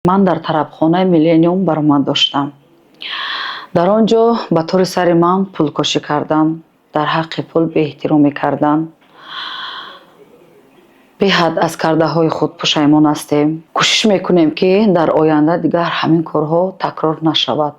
من در طربخانه میلینیوم برآمد داشتم. در آنجا به طور سر من پولکشی کردن، در حق پول بی‌احترامی کردن. به حد از کرده های خود پشیمان هستیم. کوشش میکنیم که در آینده دیگر همین کارها تکرار نشود.